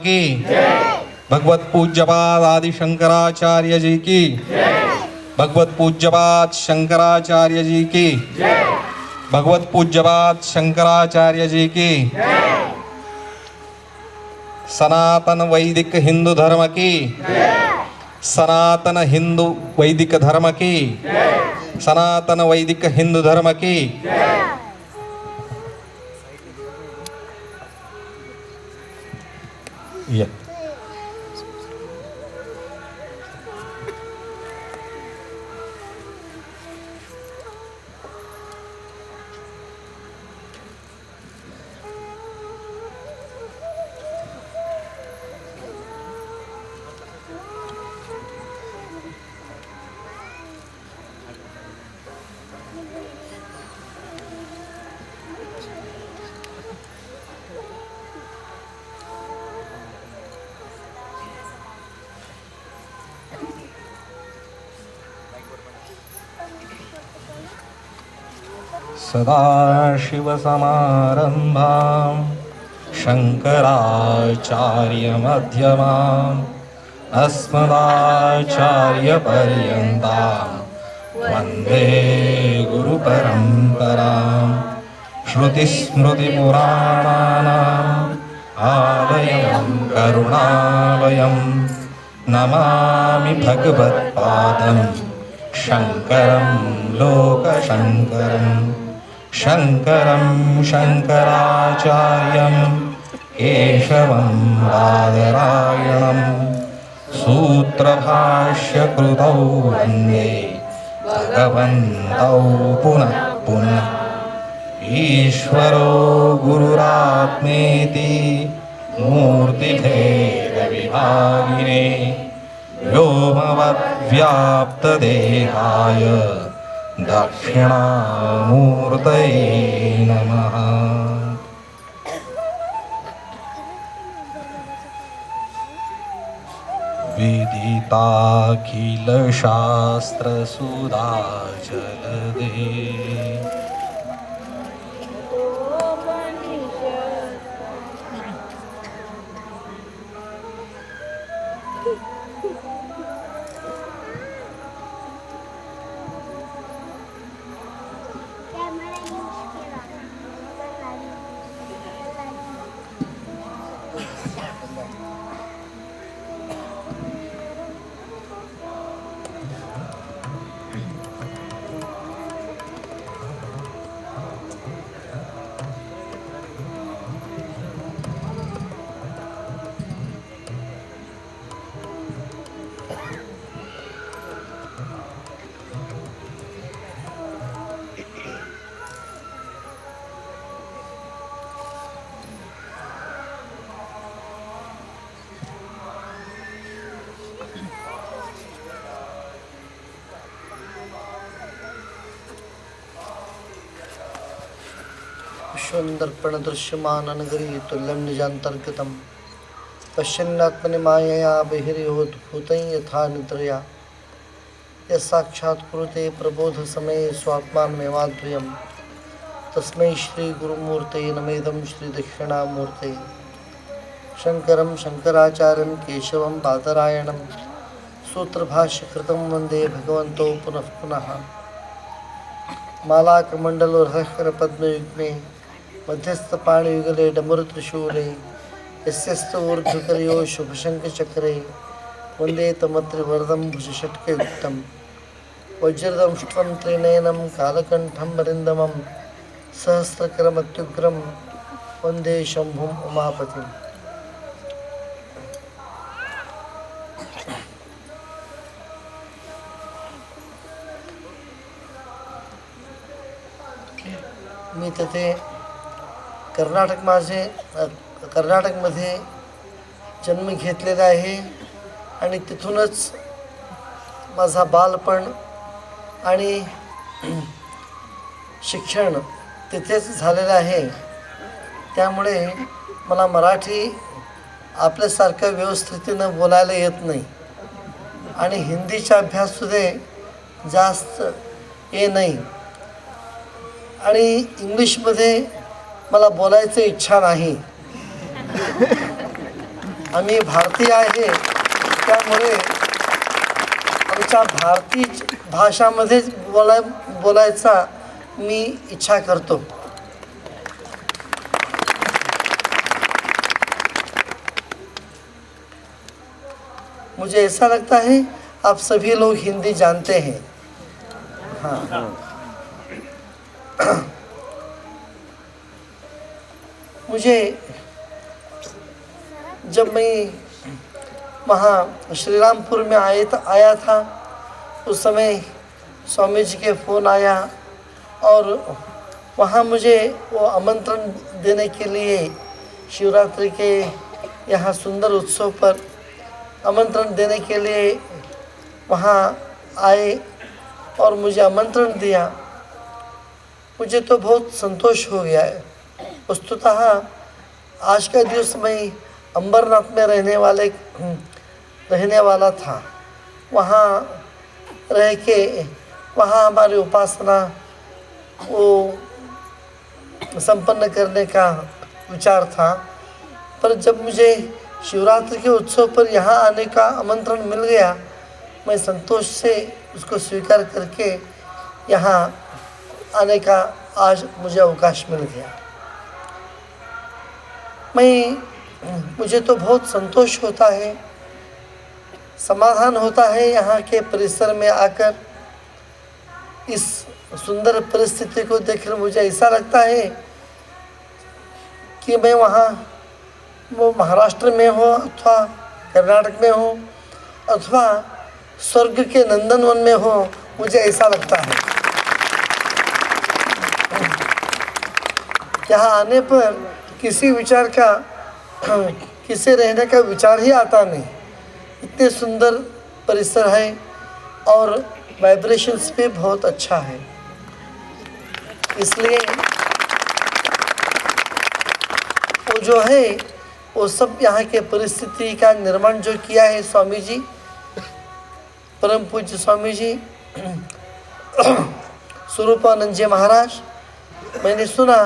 की भगवत पूज्यपाद आदि शंकराचार्य जी की भगवत पूज्यपाद शंकराचार्य जी की भगवत पूज्यपाद शंकराचार्य जी की सनातन वैदिक हिंदू धर्म की सनातन हिंदू वैदिक धर्म की सनातन वैदिक हिंदू धर्म की या सदाशिवसमारम्भां शङ्कराचार्यमध्यमाम् अस्मदाचार्यपर्यन्तां वन्दे गुरुपरम्परां श्रुतिस्मृतिपुराणानाम् आलयं करुणालयं नमामि भगवत्पादं शङ्करं लोकशङ्करम् शङ्करं शङ्कराचार्यं केशवं बादरायणं सूत्रभाष्यकृतौ वन्दे भगवन्तौ पुनः पुनः ईश्वरो गुरुरात्मेति मूर्तिभेदविभागिने व्योमवद्व्याप्तदेहाय दक्षिणामूर्तये नमः। विदिताखिलशास्त्रसुधाचलदे विश्वंदर्पण दृश्यमाननगरी तुल्यं निजान्तर्गतं पश्यन्नात्मनि मायया बहिर्योद्भूतं यथा निद्रया यः साक्षात्कुरुते प्रबोधसमये स्वात्मानमेवाद्वयं तस्मै श्रीगुरुमूर्तये नमेदं श्रीदक्षिणामूर्तये शङ्करं शङ्कराचार्यं केशवं बादरायणं सूत्रभाष्यकृतं वन्दे भगवन्तौ पुनः पुनः मालाकमण्डलोर्हरपद्मयुग्मे मध्यस्थपाणियुगले डमरुत्रिशूले यस्यस्तूर्ध्वकर्यो शुभशङ्खचक्रे वन्दे तमत्रिवरदं भुजषट्कयुक्तं वज्रदंष्ट्रं त्रिनयनं कालकण्ठं वरिन्दमं सहस्रकरमत्युग्रं वन्दे शम्भुम् उमापतिम्। मी तेथे कर्नाटकमध्ये जन्म घेतलेला आहे आणि तिथूनच माझा बालपण आणि शिक्षण तिथेच झालेलं आहे. त्यामुळे मला मराठी आपल्यासारख्या व्यवस्थितीनं बोलायला येत नाही आणि हिंदीचा अभ्याससुद्धा जास्त ये नाही आणि इंग्लिशमध्ये मला बोलायची इच्छा नाही. आम्ही भारतीय आहे, त्यामुळे आमच्या भारतीय भाषामध्येच बोलायचा मी इच्छा करतो. मुझे ऐसा लगता है आप सभी लोग हिंदी जानते हैं. हाँ, मुझे जब मैं वहाँ श्रीरामपुर में आया था, उस समय स्वामी जी के फ़ोन आया और वहाँ मुझे वो आमंत्रण देने के लिए शिवरात्रि के यहाँ सुंदर उत्सव पर आमंत्रण देने के लिए वहाँ आए और मुझे आमंत्रण दिया. मुझे तो बहुत संतोष हो गया है. वस्तुतः आज का दिवस मैं अंबरनाथ में रहने वाला था. वहाँ रह के वहाँ हमारी उपासना वो संपन्न करने का विचार था. पर जब मुझे शिवरात्रि के उत्सव पर यहाँ आने का आमंत्रण मिल गया, मैं संतोष से उसको स्वीकार करके यहाँ आने का आज मुझे अवकाश मिल गया. मुझे तो बहुत संतोष होता है, समाधान होता है यहाँ के परिसर में आकर. इस सुंदर परिस्थिति को देखकर मुझे ऐसा लगता है कि मैं वहाँ वो महाराष्ट्र में हो अथवा कर्नाटक में हो अथवा स्वर्ग के नंदनवन में हो, मुझे ऐसा लगता है. यहाँ आने पर किसी विचार का किसी रहने का विचार ही आता नहीं. इतने सुंदर परिसर है और वाइब्रेशंस भी बहुत अच्छा है. इसलिए वो जो है वो सब यहाँ के परिस्थिति का निर्माण जो किया है स्वामी जी, परम पूज्य स्वामी जी स्वरूपानंद जी महाराज. मैंने सुना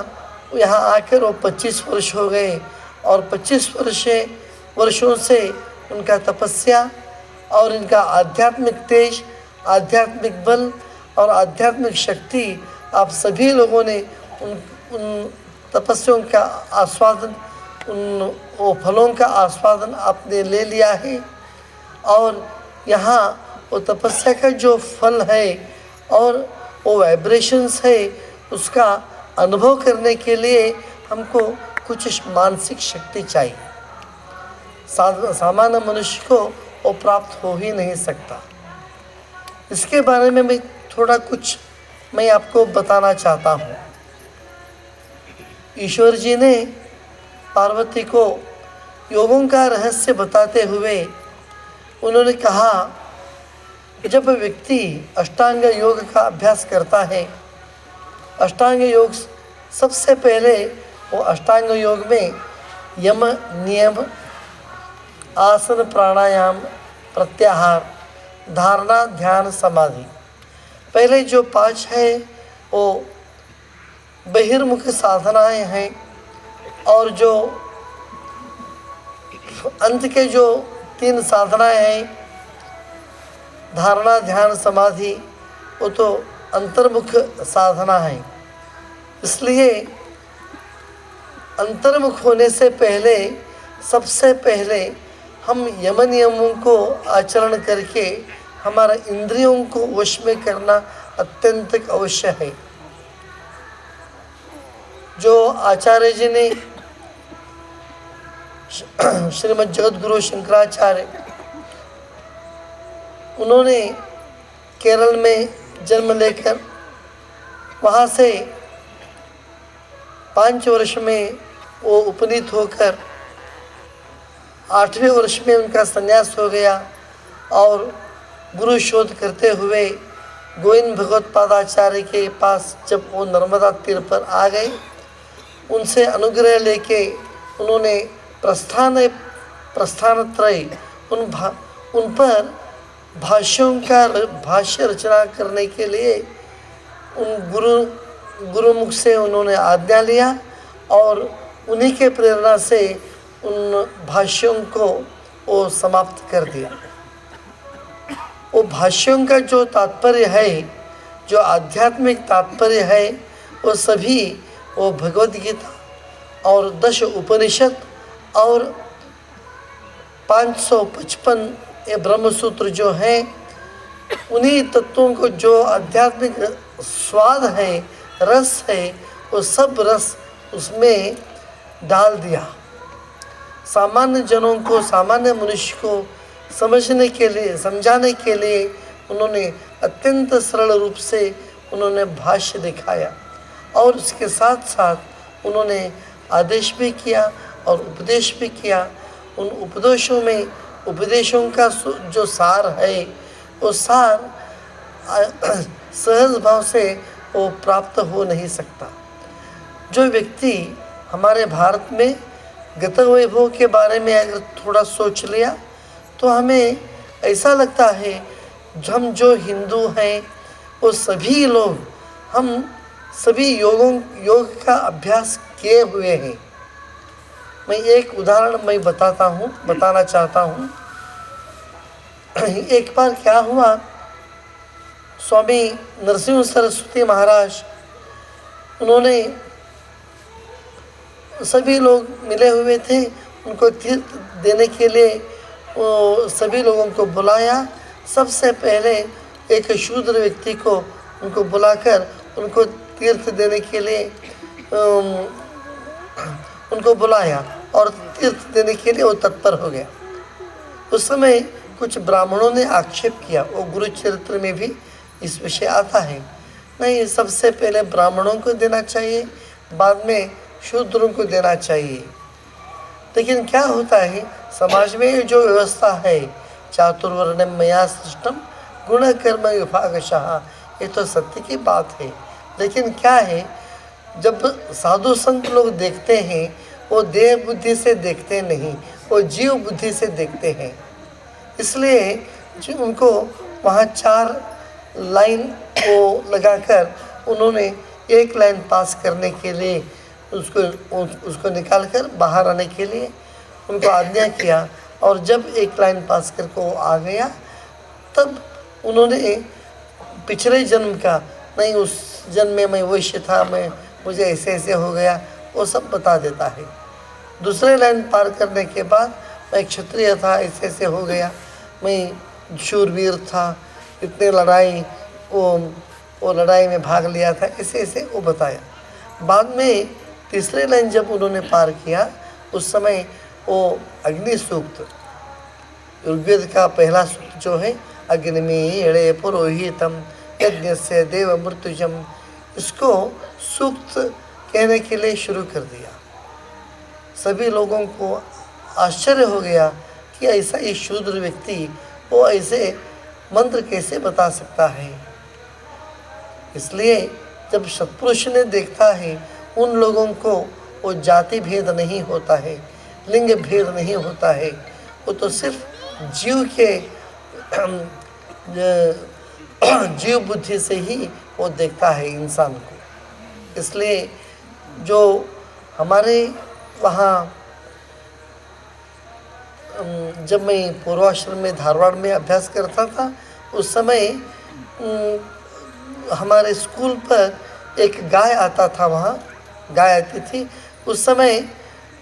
यहाँ आकर वो 25 वर्ष हो गए और 25 वर्षों से उनका तपस्या और इनका आध्यात्मिक तेज, आध्यात्मिक बल और आध्यात्मिक शक्ति आप सभी लोगों ने उन तपस्याओं का आस्वादन, वो फलों का आस्वादन आपने ले लिया है. और यहाँ वो तपस्या का जो फल है और वो वाइब्रेशंस है, उसका अनुभव करने के लिए हमको कुछ मानसिक शक्ति चाहिए. सामान्य मनुष्य को वो प्राप्त हो ही नहीं सकता. इसके बारे में मैं थोड़ा कुछ मैं आपको बताना चाहता हूँ. ईश्वर जी ने पार्वती को योगों का रहस्य बताते हुए उन्होंने कहा, जब व्यक्ति अष्टांग योग का अभ्यास करता है, अष्टांग योग सबसे पहले वो अष्टांग योग में यम, नियम, आसन, प्राणायाम, प्रत्याहार, धारणा, ध्यान, समाधि, पहले जो 5 है वो बहिर्मुख साधनाएं हैं और जो अंत के जो 3 साधनाएं हैं, धारणा, ध्यान, समाधि, वो तो अंतर्मुख साधना है. इसलिए अंतर्मुख होने से पहले सबसे पहले हम यम नियमों को आचरण करके हमारा इंद्रियों को वश में करना अत्यंत अवश्य है. जो आचार्य जी ने श्रीमद् जगद्गुरु शंकराचार्य, उन्होंने केरल में जन्म लेकर वहाँ से 5 वर्ष में वो उपनीत होकर 8वें वर्ष में उनका संन्यास हो गया और गुरु शोध करते हुए गोविंद भगवत पादाचार्य के पास जब वो नर्मदा तीर पर आ गए, उनसे अनुग्रह लेके उन्होंने प्रस्थानत्रय उन पर भाष्यों का भाष्य रचना करने के लिए उन गुरुमुख से उन्होंने आज्ञा लिया और उन्हीं के प्रेरणा से उन भाष्यों को वो समाप्त कर दिया। वो भाष्यों का जो तात्पर्य है, जो आध्यात्मिक तात्पर्य है, वो सभी वो भगवद गीता और 10 उपनिषद और 555 ये ब्रह्मसूत्र जो है, उन्हीं तत्वों को जो आध्यात्मिक स्वाद है, रस है, वो सब रस उसमें डाल दिया। सामान्य जनों को, सामान्य मनुष्य को समझने के लिए, समझाने के लिए उन्होंने अत्यंत सरल रूप से उन्होंने भाष्य दिखाया और उसके साथ साथ उन्होंने आदेश भी किया और उपदेश भी किया। उन उपदेशों का जो सार है, वो सार सहज भाव से वो प्राप्त हो नहीं सकता। जो व्यक्ति हमारे भारत में गत वैभव के बारे में अगर थोड़ा सोच लिया तो हमें ऐसा लगता है हम जो हिंदू हैं वो सभी लोग, हम सभी योग का अभ्यास किए हुए हैं। मैं एक उदाहरण मैं बताना चाहता हूँ। एक बार क्या हुआ, स्वामी नरसिंह सरस्वती महाराज, उन्होंने सभी लोग मिले हुए थे, उनको तीर्थ देने के लिए वो सभी लोगों को बुलाया। सबसे पहले एक शूद्र व्यक्ति को उनको बुलाकर उनको तीर्थ देने के लिए उनको बुलाया और तीर्थ देने के लिए वो तत्पर हो गया। उस समय कुछ ब्राह्मणों ने आक्षेप किया, वो गुरु चरित्र में भी इस विषय आता है, नहीं सबसे पहले ब्राह्मणों को देना चाहिए, बाद में शूद्रों को देना चाहिए। लेकिन क्या होता है, समाज में जो व्यवस्था है, चातुर्वर्ण्यम मया सृष्टम गुण कर्म विभागशः, ये तो सत्य की बात है। लेकिन क्या है, जब साधु संत लोग देखते हैं, वो देह बुद्धि से देखते नहीं, वो जीव बुद्धि से देखते हैं। इसलिए जो उनको वहाँ 4 लाइन को लगाकर उन्होंने एक लाइन पास करने के लिए उसको निकालकर बाहर आने के लिए उनको आज्ञा किया। और जब एक लाइन पास करके वो आ गया, तब उन्होंने पिछले जन्म का, नहीं उस जन्म में मैं वैश्य था, मुझे ऐसे ऐसे हो गया, वो सब बता देता है। दूसरे लाइन पार करने के बाद मैं क्षत्रिय था, ऐसे ऐसे हो गया, मैं शूरवीर था, इतने लड़ाई वो लड़ाई में भाग लिया था, ऐसे ऐसे वो बताया। बाद में तीसरे लाइन जब उन्होंने पार किया, उस समय वो अग्नि सूक्त, ऋग्वेद का पहला सूक्त जो है, अग्निमीळे पुरोहितम यज्ञस्य देव मृत्युजम, इसको सूक्त कहने के लिए शुरू कर दिया। सभी लोगों को आश्चर्य हो गया कि ऐसा ही शूद्र व्यक्ति वो ऐसे मंत्र कैसे बता सकता है। इसलिए जब सत्पुरुष ने देखता है, उन लोगों को वो जाति भेद नहीं होता है, लिंग भेद नहीं होता है, वो तो सिर्फ जीव बुद्धि से ही वो देखता है इंसान को। इसलिए जो हमारे वहाँ जब मैं पूर्वाश्रम में धारवाड़ में अभ्यास करता था, उस समय हमारे स्कूल पर एक गाय आता था, वहाँ गाय आती थी। उस समय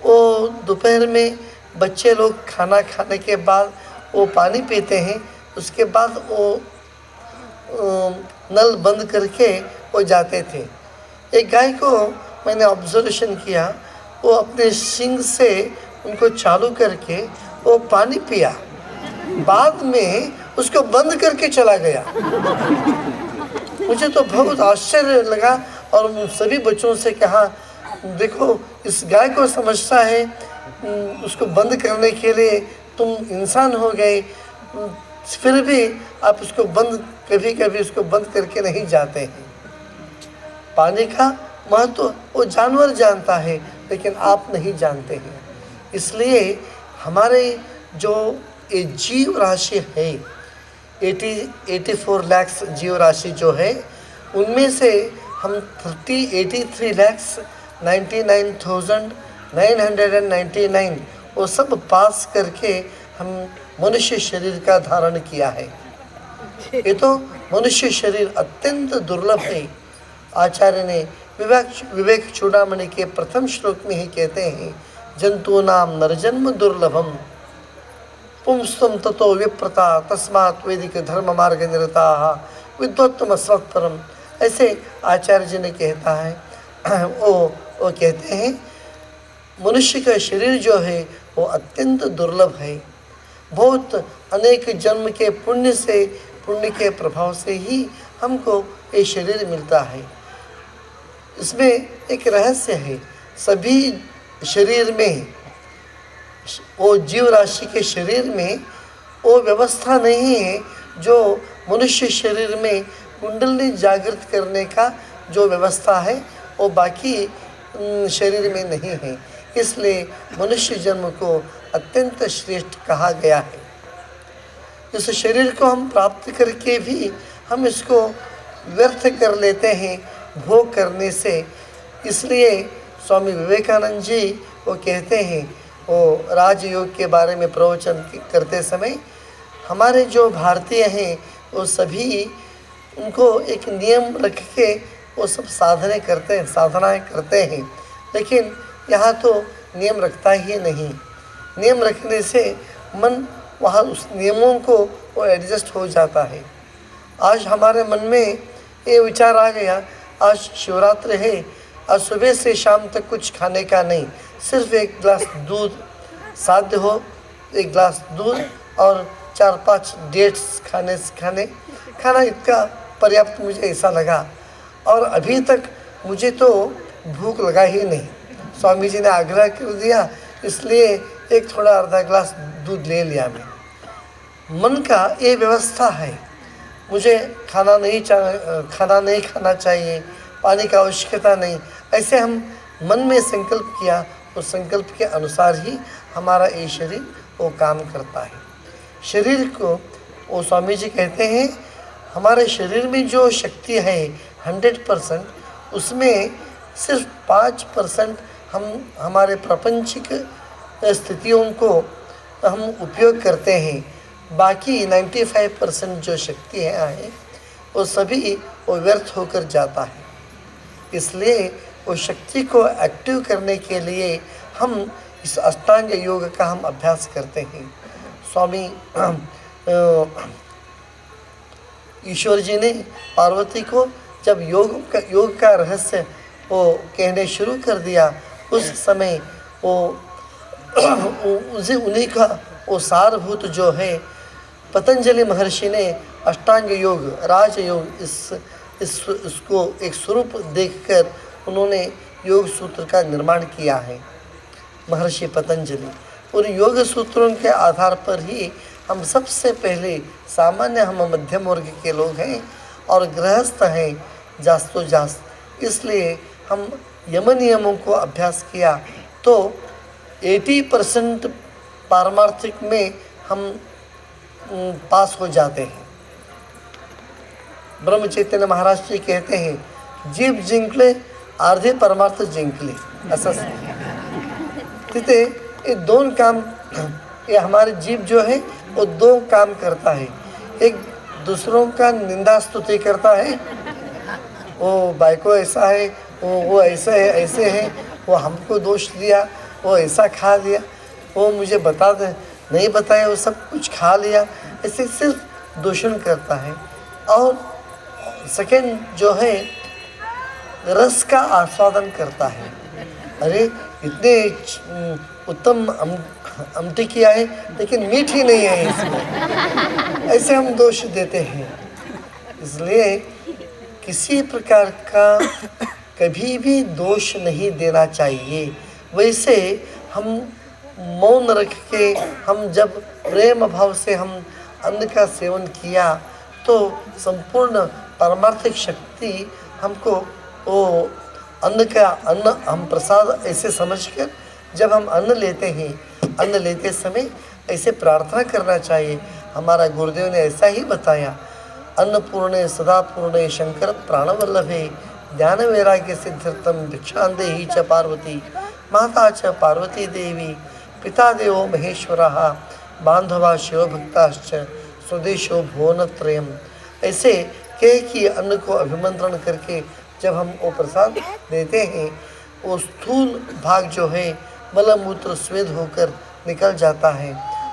वो दोपहर में बच्चे लोग खाना खाने के बाद वो पानी पीते हैं, उसके बाद वो नल बंद करके वो जाते थे। एक गाय को मैंने ऑब्जर्वेशन किया, वो अपने सींग से उनको चालू करके वो पानी पिया, बाद में उसको बंद करके चला गया। मुझे तो बहुत आश्चर्य लगा और सभी बच्चों से कहा, देखो इस गाय को समझता है, उसको बंद करने के लिए तुम इंसान हो गए, फिर भी आप उसको कभी कभी उसको बंद करके नहीं जाते हैं। पानी का महत्व वो जानवर जानता है, लेकिन आप नहीं जानते हैं। इसलिए हमारे जो ये जीव राशि है, 84 लाख जीव राशि जो है, उनमें से हम 83 लाख 99,999 वो सब पास करके हम मनुष्य शरीर का धारण किया है। ये तो मनुष्य शरीर अत्यंत दुर्लभ है। आचार्य ने विवेक चूड़ामणि के प्रथम श्लोक में ही कहते हैं, जंतु नाम नरजन्म दुर्लभम पुंस्तम ततो विप्रता तस्मात् वैदिक धर्म मार्ग निरता विद्वत्तम सत्परम। ऐसे आचार्य जी ने कहता है, वो कहते हैं मनुष्य का शरीर जो है वो अत्यंत दुर्लभ है। बहुत अनेक जन्म के पुण्य के प्रभाव से ही हमको ये शरीर मिलता है। इसमें एक रहस्य है, सभी शरीर में, वो जीव राशि के शरीर में वो व्यवस्था नहीं है जो मनुष्य शरीर में कुंडली जागृत करने का जो व्यवस्था है वो बाकी शरीर में नहीं है। इसलिए मनुष्य जन्म को अत्यंत श्रेष्ठ कहा गया है। इस शरीर को हम प्राप्त करके भी हम इसको व्यर्थ कर लेते हैं भोग करने से। इसलिए स्वामी विवेकानंद जी वो कहते हैं, वो राजयोग के बारे में प्रवचन करते समय, हमारे जो भारतीय हैं वो सभी उनको एक नियम रख के वो सब साधनाएं करते हैं, लेकिन यहाँ तो नियम रखता ही नहीं। नियम रखने से मन वहाँ उस नियमों को वो एडजस्ट हो जाता है। आज हमारे मन में ये विचार आ गया, आज शिवरात्रि है, आज सुबह से शाम तक कुछ खाने का नहीं, सिर्फ एक गिलास दूध साध्य हो, एक गिलास दूध और 4-5 डेट्स खाना इतना पर्याप्त मुझे ऐसा लगा। और अभी तक मुझे तो भूख लगा ही नहीं। स्वामी जी ने आग्रह कर दिया, इसलिए एक थोड़ा आधा गिलास दूध ले लिया मैं। मन का ये व्यवस्था है, मुझे खाना नहीं खाना चाहिए, पानी का आवश्यकता नहीं, ऐसे हम मन में संकल्प किया, उस संकल्प के अनुसार ही हमारा ये शरीर वो काम करता है। शरीर को वो स्वामी जी कहते हैं, हमारे शरीर में जो शक्ति है 100%, उसमें सिर्फ 5% हम हमारे प्रापंचिक स्थितियों को हम उपयोग करते हैं। बाकी 95% जो शक्ति है वो सभी वो व्यर्थ होकर जाता है। इसलिए वो शक्ति को एक्टिव करने के लिए हम इस अष्टांग योग का हम अभ्यास करते हैं। स्वामी ईश्वर जी ने पार्वती को जब योग का रहस्य वो कहने शुरू कर दिया, उस समय वो उन्हीं का वो सारभूत जो है पतंजलि महर्षि ने अष्टांग योग, राजयोग इसको एक स्वरूप देखकर उन्होंने योग सूत्र का निर्माण किया है। महर्षि पतंजलि उन योग सूत्रों के आधार पर ही हम सबसे पहले सामान्य, हम मध्यम वर्ग के लोग हैं और गृहस्थ हैं जास्त, इसलिए हम यम नियमों को अभ्यास किया तो 80% पारमार्थिक में हम पास हो जाते हैं। ब्रह्म चैतन्य महाराज जी कहते हैं, जीव जिंकले अर्धे परमार्थ जिंकले। असं तिथे ये दोन काम, ये हमारे जीव जो है वो 2 काम करता है। एक दूसरों का निंदा स्तुति करता है, वो बाइको ऐसा है, वो ऐसे है, वो हमको दोष दिया, वो ऐसा खा लिया, वो मुझे नहीं बताया, वो सब कुछ खा लिया, ऐसे सिर्फ दूषण करता है। और सेकंड जो है रस का आस्वादन करता है। अरे इतने उत्तम आमटी किया है लेकिन मीठी नहीं है इसमें, ऐसे हम दोष देते हैं। इसलिए किसी प्रकार का कभी भी दोष नहीं देना चाहिए। वैसे हम मौन रख के, हम जब प्रेम भाव से हम अन्न का सेवन किया तो संपूर्ण पारमार्थिक शक्ति हमको वो अन्न हम प्रसाद ऐसे समझकर जब हम अन्न लेते हैं, अन्न लेते समय ऐसे प्रार्थना करना चाहिए। हमारा गुरुदेव ने ऐसा ही बताया, अन्नपूर्णे सदा पूर्णे शंकर प्राणवल्लभे ज्ञान वैराग्य सिद्ध्यर्थम भिक्षांदेहि च पार्वती माता च पार्वती देवी पिता देवो महेश्वरः बांधवा शिवभक्ताश्च स्वदेशो भुवनत्रयम्। ऐसे कह कि अन्न को अभिमंत्रण करके जब हम वो प्रसाद देते हैं, वो स्थूल भाग जो है मलमूत्र स्वेद होकर निकल जाता है,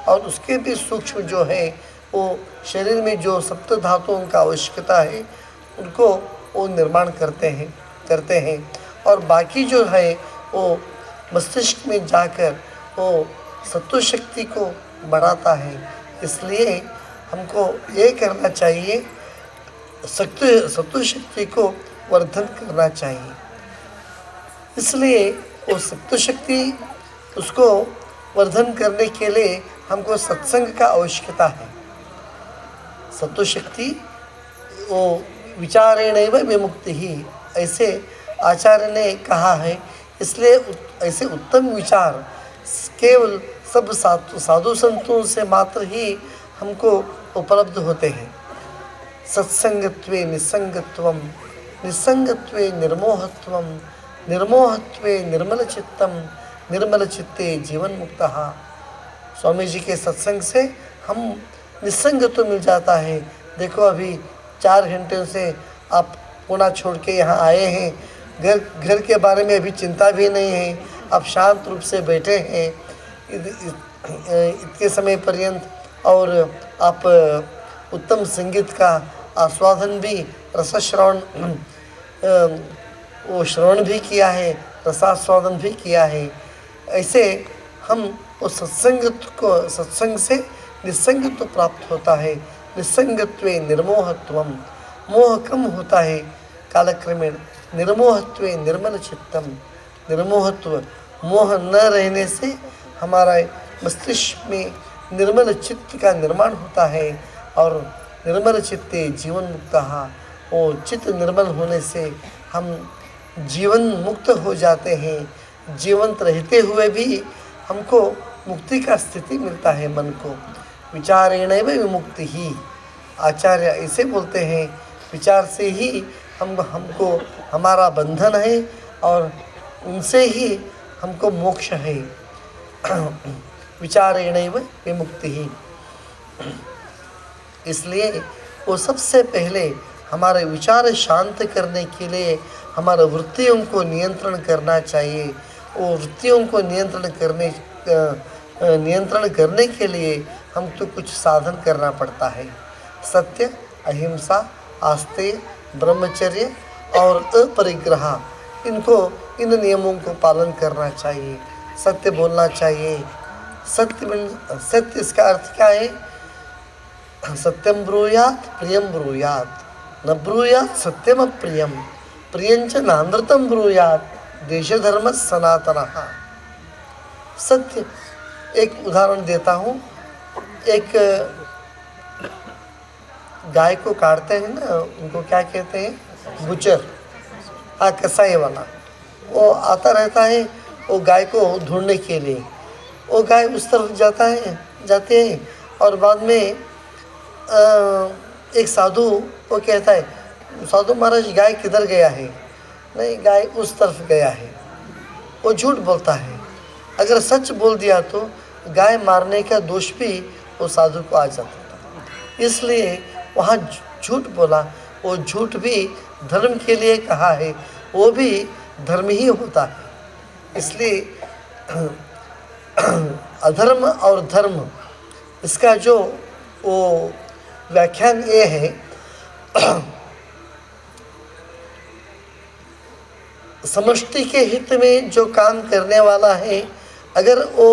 और उसके भी सूक्ष्म जो है वो शरीर में जो सप्त धातुओं का आवश्यकता है उनको वो निर्माण करते हैं और बाकी जो है वो मस्तिष्क में जाकर वो सत्व शक्ति को बढ़ाता है। इसलिए हमको ये करना चाहिए, सत्व शक्ति को वर्धन करना चाहिए। इसलिए वो सत्व शक्ति उसको वर्धन करने के लिए हमको सत्संग का आवश्यकता है। सत्व शक्ति वो विचारेणैव विमुक्ति ही, ऐसे आचार्य ने कहा है। इसलिए ऐसे उत्तम विचार केवल सब साधु संतों से मात्र ही हमको उपलब्ध होते हैं। सत्संगत्वे निसंगत्वम, निसंगत्वे निर्मोहत्वम, निर्मोहत्वे निर्मल चित्तम, निर्मल चित्ते जीवन मुक्तः। स्वामी जी के सत्संग से हम निसंग तो मिल जाता है। देखो अभी 4 घंटे से आप पुणे छोड़ के यहाँ आए हैं, घर के बारे में अभी चिंता भी नहीं है, आप शांत रूप से बैठे हैं इतने समय पर्यंत, और आप उत्तम संगीत का आस्वादन भी, रसश्रवण वो श्रवण भी किया है, रसास्वादन भी किया है। ऐसे हम वो सत्संग से निसंगत्व प्राप्त होता है। निसंगत्वे निर्मोहत्वम, मोह कम होता है कालक्रमेण। निर्मोहत्वे निर्मल चित्तम, निर्मोहत्व मोह न रहने से हमारा मस्तिष्क में निर्मल चित्त का निर्माण होता है, और निर्मल चित्ते जीवन मुक्तः, वो चित्त निर्मल होने से हम जीवन मुक्त हो जाते हैं। जीवंत रहते हुए भी हमको मुक्ति का स्थिति मिलता है मन को। विचारेणैव विमुक्ति ही, आचार्य ऐसे बोलते हैं, विचार से ही हमको हमारा बंधन है और उनसे ही हमको मोक्ष है। विचारेणैव विमुक्ति ही, इसलिए वो सबसे पहले हमारे विचार शांत करने के लिए हमारे वृत्तियों को नियंत्रण करना चाहिए। वो वृत्तियों को नियंत्रण करने के लिए हमको कुछ साधन करना पड़ता है। सत्य, अहिंसा, आस्तेय, ब्रह्मचर्य और अपरिग्रह, इन नियमों को पालन करना चाहिए। सत्य बोलना चाहिए। सत्य इसका अर्थ क्या है? सत्यम ब्रूयात प्रियम ब्रूयात, न ब्रूयात सत्यम अप्रियम, प्रियंच नानृतम ब्रूयात, देशधर्म सनातनः। सत्य, एक उदाहरण देता हूँ। एक गाय को काटते हैं ना, उनको क्या कहते हैं? बुचर, कसाई वाला। वो आता रहता है वो गाय को ढूंढने के लिए। वो गाय उस तरफ जाते हैं और बाद में एक साधु वो कहता है, साधु महाराज गाय किधर गया है? नहीं, गाय उस तरफ गया है। वो झूठ बोलता है। अगर सच बोल दिया तो गाय मारने का दोष भी वो साधु को आ जाता था। इसलिए वहाँ झूठ बोला। वो झूठ भी धर्म के लिए कहा है, वो भी धर्म ही होता है। इसलिए अधर्म और धर्म, इसका जो वो व्याख्यान ये है, समष्टि के हित में जो काम करने वाला है, अगर वो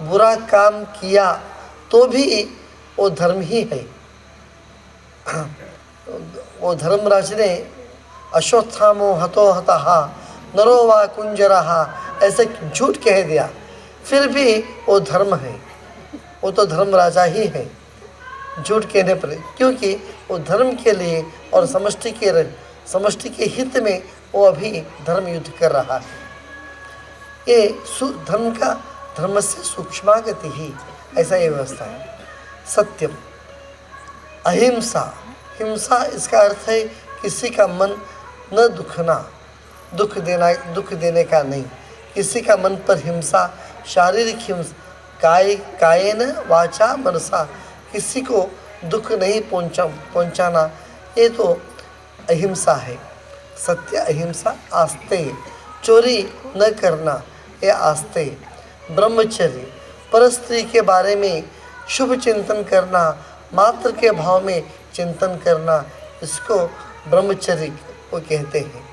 बुरा काम किया तो भी वो धर्म ही है। वो धर्मराज ने अश्वत्थामो हतो हतः नरो वा कुंजरः ऐसे झूठ कह दिया, फिर भी वो धर्म है। वो तो धर्म राजा ही है झूठ कहने पर, क्योंकि वो धर्म के लिए और समष्टि के हित में वो अभी धर्म युद्ध कर रहा है। ये धर्म से सूक्ष्मागति ही, ऐसा ये व्यवस्था है। सत्यम, अहिंसा, हिंसा इसका अर्थ है किसी का मन न दुखना, दुख देने का नहीं। किसी का मन पर हिंसा शारीरिक हिंसा, कायेन वाचा मनसा, किसी को दुख नहीं पहुंचाना, ये तो अहिंसा है। सत्य, अहिंसा, आस्तेय, चोरी न करना, ये आस्तेय। ब्रह्मचर्य, परस्त्री के बारे में शुभ चिंतन करना, मात्र के भाव में चिंतन करना, इसको ब्रह्मचर्य को कहते हैं।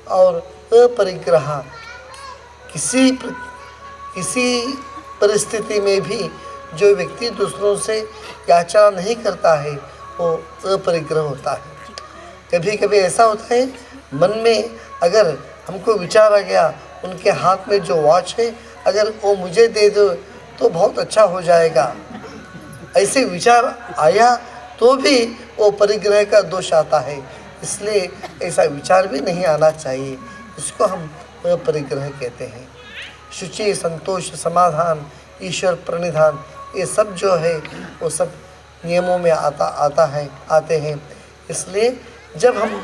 और अपरिग्रह, किसी परिस्थिति में भी जो व्यक्ति दूसरों से याचना नहीं करता है वो अपरिग्रह होता है। कभी कभी ऐसा होता है, मन में अगर हमको विचार आ गया उनके हाथ में जो वॉच है अगर वो मुझे दे दो तो बहुत अच्छा हो जाएगा, ऐसे विचार आया तो भी वो परिग्रह का दोष आता है। इसलिए ऐसा विचार भी नहीं आना चाहिए, इसको हम परिग्रह कहते हैं। शुचि, संतोष, समाधान, ईश्वर प्रणिधान, ये सब जो है वो सब नियमों में आते हैं। इसलिए जब हम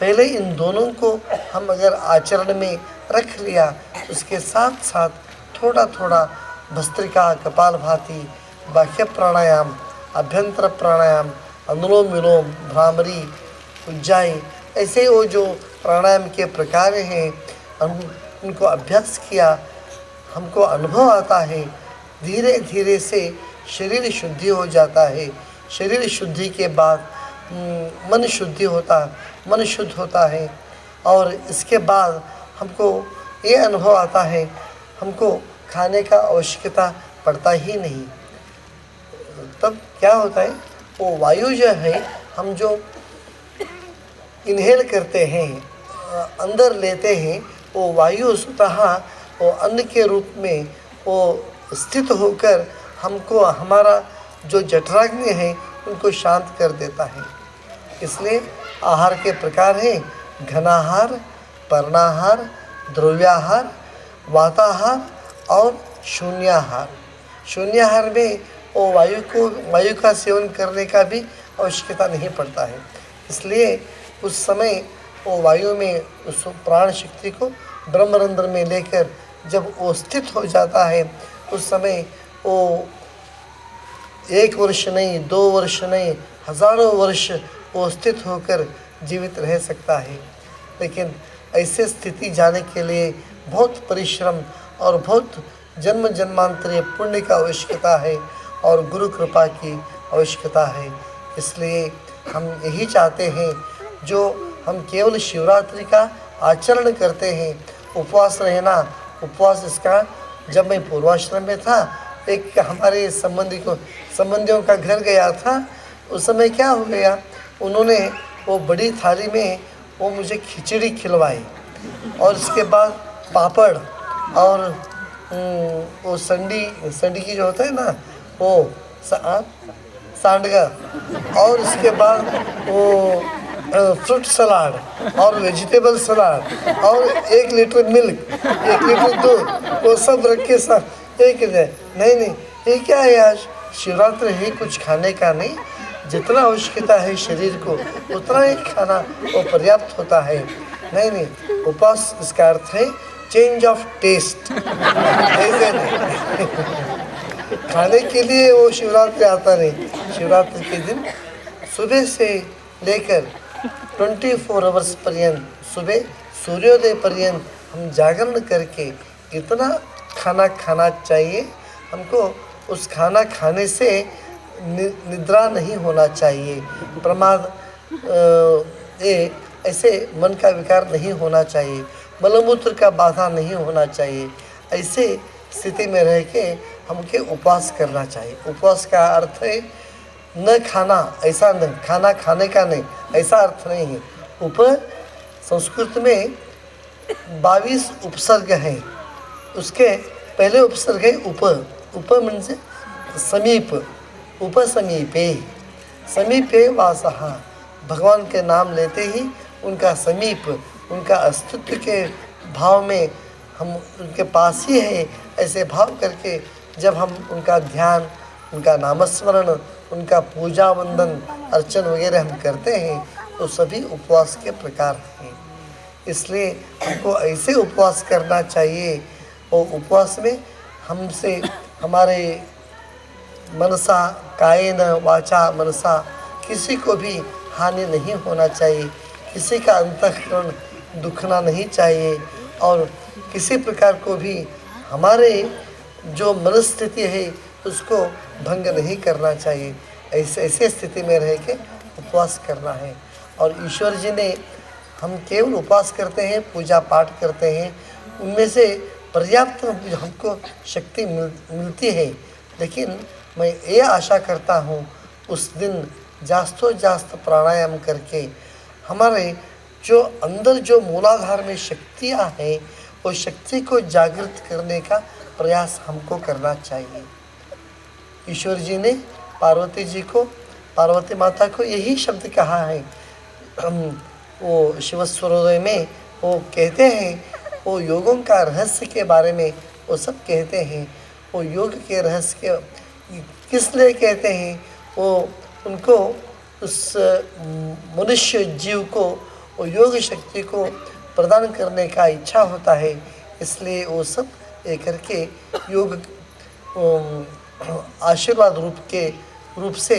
पहले इन दोनों को हम अगर आचरण में रख लिया, उसके साथ साथ थोड़ा थोड़ा भस्त्रिका, कपालभाति, बाह्य प्राणायाम, अभ्यंतर प्राणायाम, अनुलोम विलोम, भ्रामरी, उज्जाई, ऐसे वो जो प्राणायाम के प्रकार हैं हम उनको अभ्यास किया, हमको अनुभव आता है। धीरे धीरे से शरीर शुद्धि हो जाता है। शरीर शुद्धि के बाद मन शुद्ध होता है। और इसके बाद हमको ये अनुभव आता है, हमको खाने का आवश्यकता पड़ता ही नहीं। तब क्या होता है, वो वायु जो है हम जो इनहेल करते हैं, अंदर लेते हैं, वो वायु स्वतः वो अन्न के रूप में वो स्थित होकर हमको हमारा जो जठराग्नि है उनको शांत कर देता है। इसलिए आहार के प्रकार हैं घनाहार, पर्णाहार, द्रव्याहार, वाताहार और शून्याहार। शून्याहार में वो वायु का सेवन करने का भी आवश्यकता नहीं पड़ता है। इसलिए उस समय वो वायु में उस प्राण शक्ति को ब्रह्मरंध्र में लेकर जब वो स्थित हो जाता है, उस समय वो 1 वर्ष नहीं, 2 वर्ष नहीं, हजारों वर्ष वो स्थित होकर जीवित रह सकता है। लेकिन ऐसे स्थिति जाने के लिए बहुत परिश्रम और बहुत जन्म जन्मांतरीय पुण्य का आवश्यकता है और गुरु कृपा की आवश्यकता है। इसलिए हम यही चाहते हैं, जो हम केवल शिवरात्रि का आचरण करते हैं, उपवास रहना, उपवास इसका, जब मैं पूर्वाश्रम में था, एक हमारे संबंधियों का घर गया था, उस समय क्या हो गया, उन्होंने वो बड़ी थाली में वो मुझे खिचड़ी खिलवाई और इसके बाद पापड़ और वो संडी की जो होता है ना, वो सांडगा, और इसके बाद वो फ्रूट सलाद और वेजिटेबल सलाद और 1 लीटर मिल्क, 1 लीटर दूध, वो सब रख के साथ एक नहीं, ये क्या है, आज शिवरात्रि है, कुछ खाने का नहीं, जितना आवश्यकता है शरीर को उतना ही खाना वो पर्याप्त होता है। नहीं, उपवास इसका अर्थ है चेंज ऑफ टेस्ट। ऐसे नहीं खाने के लिए वो शिवरात्रि आता नहीं। शिवरात्रि के दिन सुबह से लेकर 24 आवर्स पर्यंत, सुबह सूर्योदय पर्यंत हम जागरण करके इतना खाना खाना चाहिए। हमको उस खाना खाने से निद्रा नहीं होना चाहिए, प्रमाद ऐसे मन का विकार नहीं होना चाहिए, मलमूत्र का बाधा नहीं होना चाहिए। ऐसे स्थिति में रह के हमके उपवास करना चाहिए। उपवास का अर्थ है न खाना, ऐसा नहीं, खाना खाने का नहीं, ऐसा अर्थ नहीं है। संस्कृत में 22 उपसर्ग हैं, उसके पहले उपसर्ग है उप मीन्स समीप, समीपे वासः, भगवान के नाम लेते ही उनका समीप, उनका अस्तित्व के भाव में हम उनके पास ही है, ऐसे भाव करके जब हम उनका ध्यान, उनका नामस्मरण, उनका पूजा वंदन अर्चन वगैरह हम करते हैं, तो सभी उपवास के प्रकार हैं। इसलिए हमको ऐसे उपवास करना चाहिए। और उपवास में हमसे हमारे मनसा कायेन वाचा मनसा किसी को भी हानि नहीं होना चाहिए, किसी का अंतःकरण दुखना नहीं चाहिए और किसी प्रकार को भी हमारे जो मनस्थिति है उसको भंग नहीं करना चाहिए। ऐसे स्थिति में रह के उपवास करना है। और ईश्वर जी ने, हम केवल उपवास करते हैं, पूजा पाठ करते हैं, उनमें से पर्याप्त हमको शक्ति मिलती है, लेकिन मैं ये आशा करता हूँ उस दिन जास्तो जास्त प्राणायाम करके हमारे जो अंदर जो मूलाधार में शक्तियाँ हैं वो शक्ति को जागृत करने का प्रयास हमको करना चाहिए। ईश्वर जी ने पार्वती जी को, पार्वती माता को यही शब्द कहा है। वो शिवस्वरोदय में वो कहते हैं, वो योगों का रहस्य के बारे में वो सब कहते हैं। वो योग के रहस्य के किस लिए कहते हैं, वो उनको उस मनुष्य जीव को वो योग शक्ति को प्रदान करने का इच्छा होता है, इसलिए वो सब ये करके योग आशीर्वाद रूप से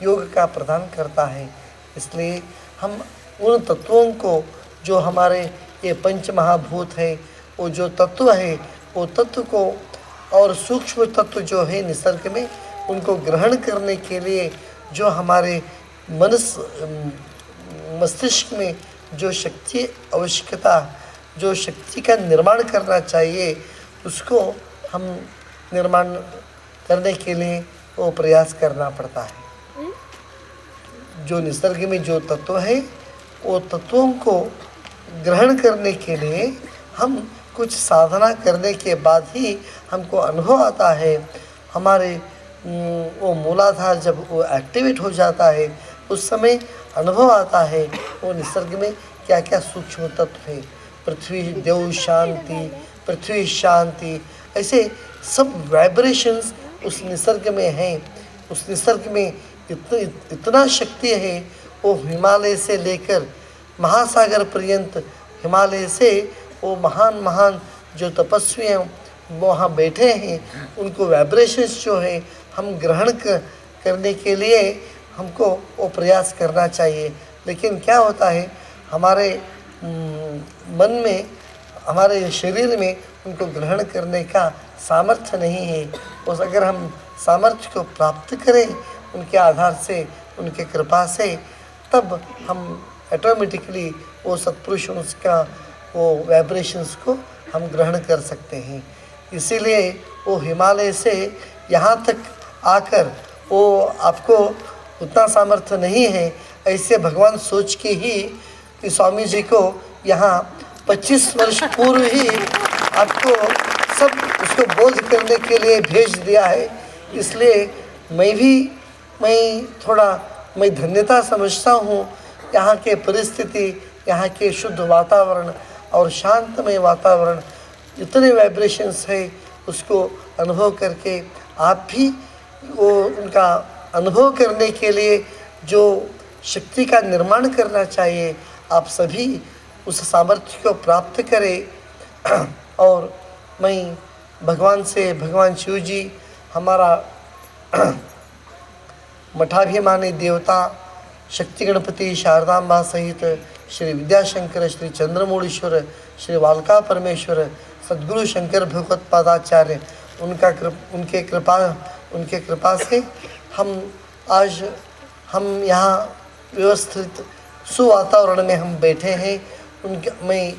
योग का प्रदान करता है। इसलिए हम उन तत्वों को जो हमारे ये पंच महाभूत है, वो जो तत्व है, वो तत्व को और सूक्ष्म तत्व जो है निसर्ग में, उनको ग्रहण करने के लिए जो हमारे मस्तिष्क में जो शक्ति आवश्यकता, जो शक्ति का निर्माण करना चाहिए, उसको हम निर्माण करने के लिए वो प्रयास करना पड़ता है। जो निसर्ग में जो तत्व है, वो तत्वों को ग्रहण करने के लिए हम कुछ साधना करने के बाद ही हमको अनुभव आता है। हमारे वो मूलाधार जब वो एक्टिवेट हो जाता है, उस समय अनुभव आता है वो निसर्ग में क्या क्या सूक्ष्म तत्व है। पृथ्वी देव शांति, पृथ्वी शांति, ऐसे सब वाइब्रेशंस उस निसर्ग में हैं। उस निसर्ग में इतना शक्ति है, वो हिमालय से लेकर महासागर पर्यंत, हिमालय से वो महान महान जो तपस्वी हैं वो वहाँ बैठे हैं, उनको वाइब्रेशंस जो है हम ग्रहण करने के लिए हमको वो प्रयास करना चाहिए। लेकिन क्या होता है, हमारे मन में, हमारे शरीर में उनको ग्रहण करने का सामर्थ्य नहीं है। उस अगर हम सामर्थ्य को प्राप्त करें उनके आधार से, उनके कृपा से, तब हम ऑटोमेटिकली वो सत्पुरुष उसका वो वाइब्रेशंस को हम ग्रहण कर सकते हैं। इसीलिए वो हिमालय से यहाँ तक आकर वो आपको उतना सामर्थ्य नहीं है, ऐसे भगवान सोच के ही स्वामी जी को यहाँ 25 वर्ष पूर्व ही आपको सब उसको बोध करने के लिए भेज दिया है। इसलिए मैं धन्यता समझता हूँ। यहाँ के परिस्थिति, यहाँ के शुद्ध वातावरण और शांतमय वातावरण, इतने वाइब्रेशंस है, उसको अनुभव करके आप भी वो उनका अनुभव करने के लिए जो शक्ति का निर्माण करना चाहिए, आप सभी उस सामर्थ्य को प्राप्त करें। और मैं भगवान से, भगवान शिव जी हमारा मठाभिमानी देवता शक्ति गणपति शारदाम्बा सहित श्री विद्याशंकर, श्री चंद्रमौळीश्वर, श्री वालका परमेश्वर, सद्गुरु शंकर भगवत पादाचार्य, उनके कृपा से हम यहाँ व्यवस्थित सुवातावरण में हम बैठे हैं। मैं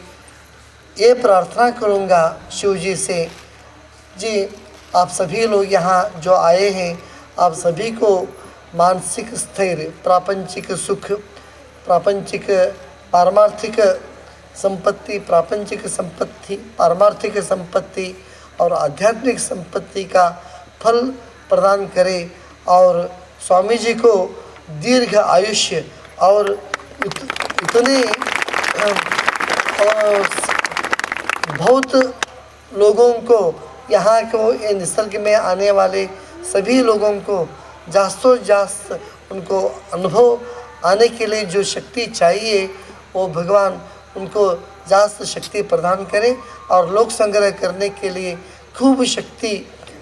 ये प्रार्थना करूँगा शिव जी से, जी आप सभी लोग यहाँ जो आए हैं, आप सभी को मानसिक स्थैर्य, प्रापंचिक सुख, प्रापंचिक पारमार्थिक संपत्ति, प्रापंचिक संपत्ति, पारमार्थिक संपत्ति और आध्यात्मिक संपत्ति का फल प्रदान करे। और स्वामी जी को दीर्घ आयुष्य और इतने बहुत लोगों को, यहाँ को ये निसर्ग में आने वाले सभी लोगों को जास्तों जास्त उनको अनुभव आने के लिए जो शक्ति चाहिए, वो भगवान उनको जास्त शक्ति प्रदान करें और लोक संग्रह करने के लिए खूब शक्ति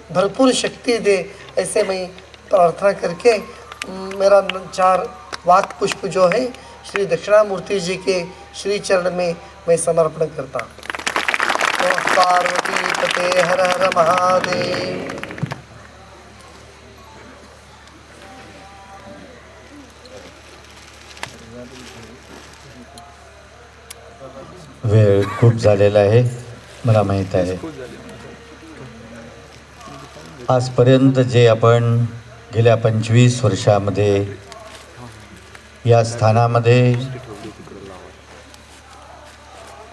भरपूर शक्ति दे, ऐसे मैं प्रार्थना करके मेरा 4 वाक पुष्प जो है श्री दक्षिणामूर्ति जी के श्री चरण में मैं समर्पण करता हूँ। पार्वती पते हर हर महादेव। वेळ खूप झालेला आहे, मला माहीत आहे. आजपर्यंत जे आपण गेल्या 25 वर्षामध्ये या स्थानामध्ये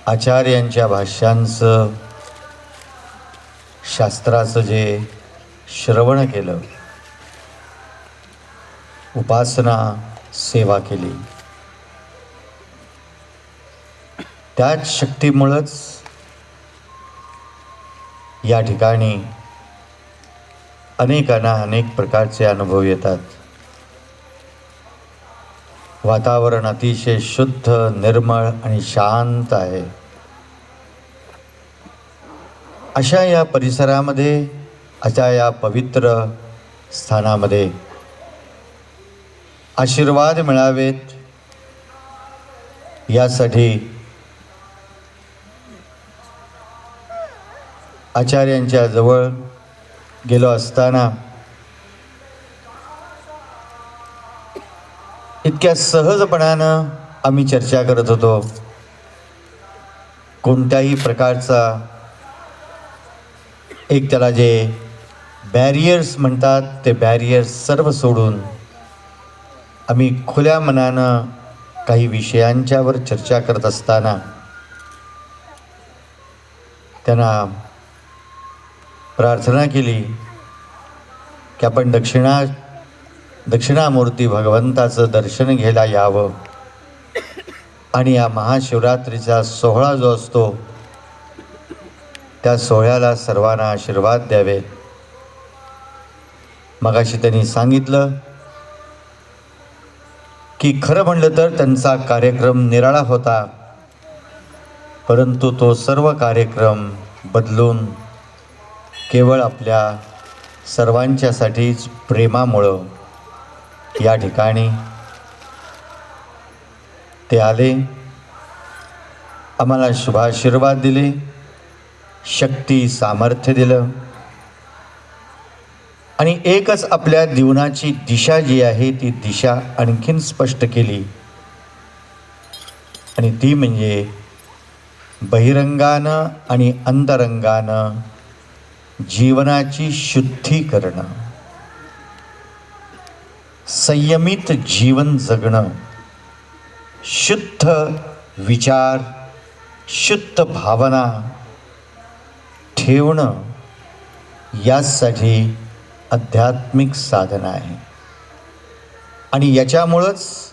आचार्यांच्या भाष्यांचं, शास्त्राचं जे श्रवण केलं, उपासना सेवा केली, त्याच शक्तीमुळंच या ठिकाणी अनेकांना अनेक प्रकारचे अनुभव येतात. वातावरण अतिशय शुद्ध, निर्मळ आणि शांत आहे. अशा या परिसरामध्ये, अशा या पवित्र स्थानामध्ये आशीर्वाद मिळावेत यासाठी आचार्यांच्या जवळ गेलो असताना इतक्या सहजपणानं आम्ही चर्चा करत होतो. कोणत्याही प्रकारचा एक त्याला जे बॅरियर्स म्हणतात, ते बॅरियर्स सर्व सोडून आम्ही खुल्या मनानं काही विषयांच्यावर चर्चा करत असताना त्यांना प्रार्थना केली की आपण दक्षिणामूर्ती भगवंताचं दर्शन घ्यायला यावं आणि या महाशिवरात्रीचा सोहळा जो असतो त्या सोहळ्याला सर्वांना आशीर्वाद द्यावे. मगाशी त्यांनी सांगितलं की खरं म्हणलं तर त्यांचा कार्यक्रम निराळा होता, परंतु तो सर्व कार्यक्रम बदलून केवळ आपल्या सर्वांच्यासाठीच प्रेमामुळं या ठिकाणी ते आले, आम्हाला शुभाशीर्वाद दिले, शक्ती सामर्थ्य दिलं आणि एकच आपल्या जीवनाची दिशा जी आहे ती दिशा आणखीन स्पष्ट केली आणि ती म्हणजे बहिरंगानं आणि अंतरंगानं जीवनाची शुद्धी करणं, संयमित जीवन जगणं, शुद्ध विचार, शुद्ध भावना ठेवणं, यासाठी आध्यात्मिक साधना आहे. आणि याच्यामुळंच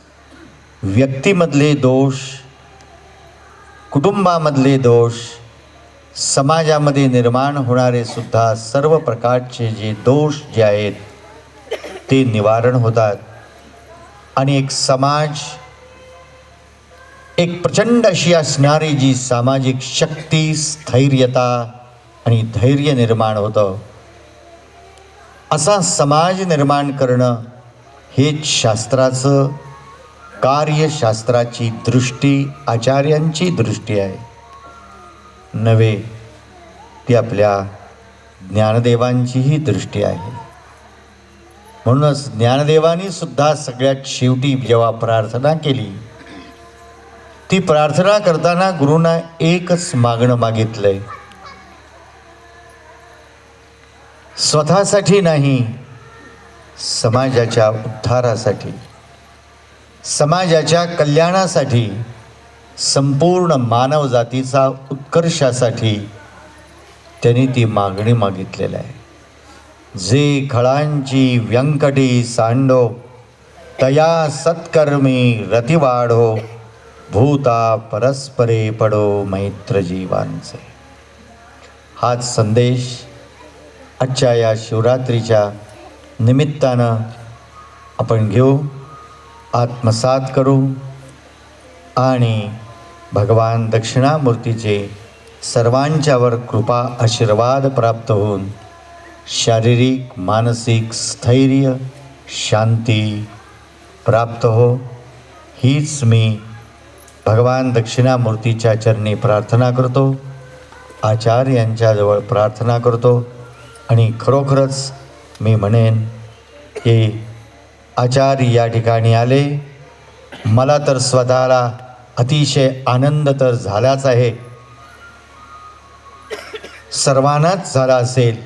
व्यक्तीमधले दोष, कुटुंबामधले दोष, समाजामध्ये निर्माण होणारे सुद्धा सर्व प्रकारचे जे दोष जे आहेत ते निवारण होतात आणि एक समाज, एक प्रचंड अशी असणारी जी सामाजिक शक्ती, स्थैर्यता आणि धैर्य निर्माण होतं. असा समाज निर्माण करणं हेच शास्त्राचं कार्य, शास्त्राची दृष्टी, आचार्यांची दृष्टी आहे. नव्हे ती आपल्या ज्ञानदेवांचीही दृष्टी आहे. म्हणूनच ज्ञानदेवांनी सुद्धा सगळ्यात शेवटी जेव्हा प्रार्थना केली, ती प्रार्थना करताना गुरुना एकच मागणं मागितलंय, स्वतःसाठी नाही, समाजाच्या उद्धारासाठी, समाजाच्या कल्याणासाठी, संपूर्ण मानव जातीचा उत्कर्षासाठी त्यांनी ती मागणी मागितलेली आहे. जे खळांची व्यंकटी सांडो, तया सत्कर्मी रती वाढो, भूता परस्परे पडो मैत्र जीवांचे. हाच संदेश आजच्या या शिवरात्रीच्या निमित्तानं आपण घेऊ, आत्मसात करू आणि भगवान दक्षिणामूर्तीचे सर्वांच्यावर कृपा आशीर्वाद प्राप्त होऊन शारीरिक मानसिक स्थैर्य शांती प्राप्त हो, हीच मी भगवान दक्षिणामूर्तीच्या चरणी प्रार्थना करतो, आचार्य यांच्याजवळ प्रार्थना करतो. आणि खरोखरच मी म्हणेन की आचार्य या ठिकाणी आले, मला तर स्वतःला अतिशय आनंद तर झालाच आहे, सर्वांनाच झाला असेल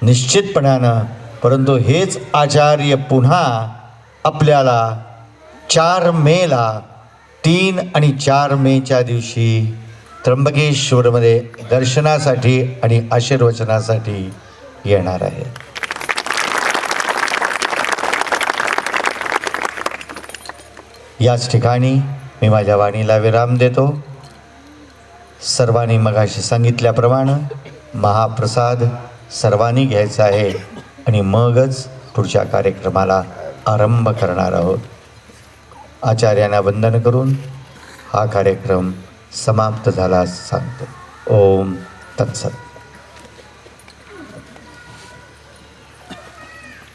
निश्चितपणानं. परंतु हेच आचार्य पुन्हा आपल्याला 4 मेला 3 आणि 4 मेच्या दिवशी त्र्यंबकेश्वरमध्ये दर्शनासाठी आणि आशीर्वचनासाठी येणार आहे. याच ठिकाणी मी माझ्या वाणीला विराम देतो. सर्वांनी मगाशी सांगितल्याप्रमाणे महाप्रसाद सर्वांनी घ्यायचा आहे आणि मगच पुढच्या कार्यक्रमाला आरंभ करणार आहोत. आचार्यांना वंदन करून हा कार्यक्रम समाप्त झाला असं सांगतो. ओम तत्सत.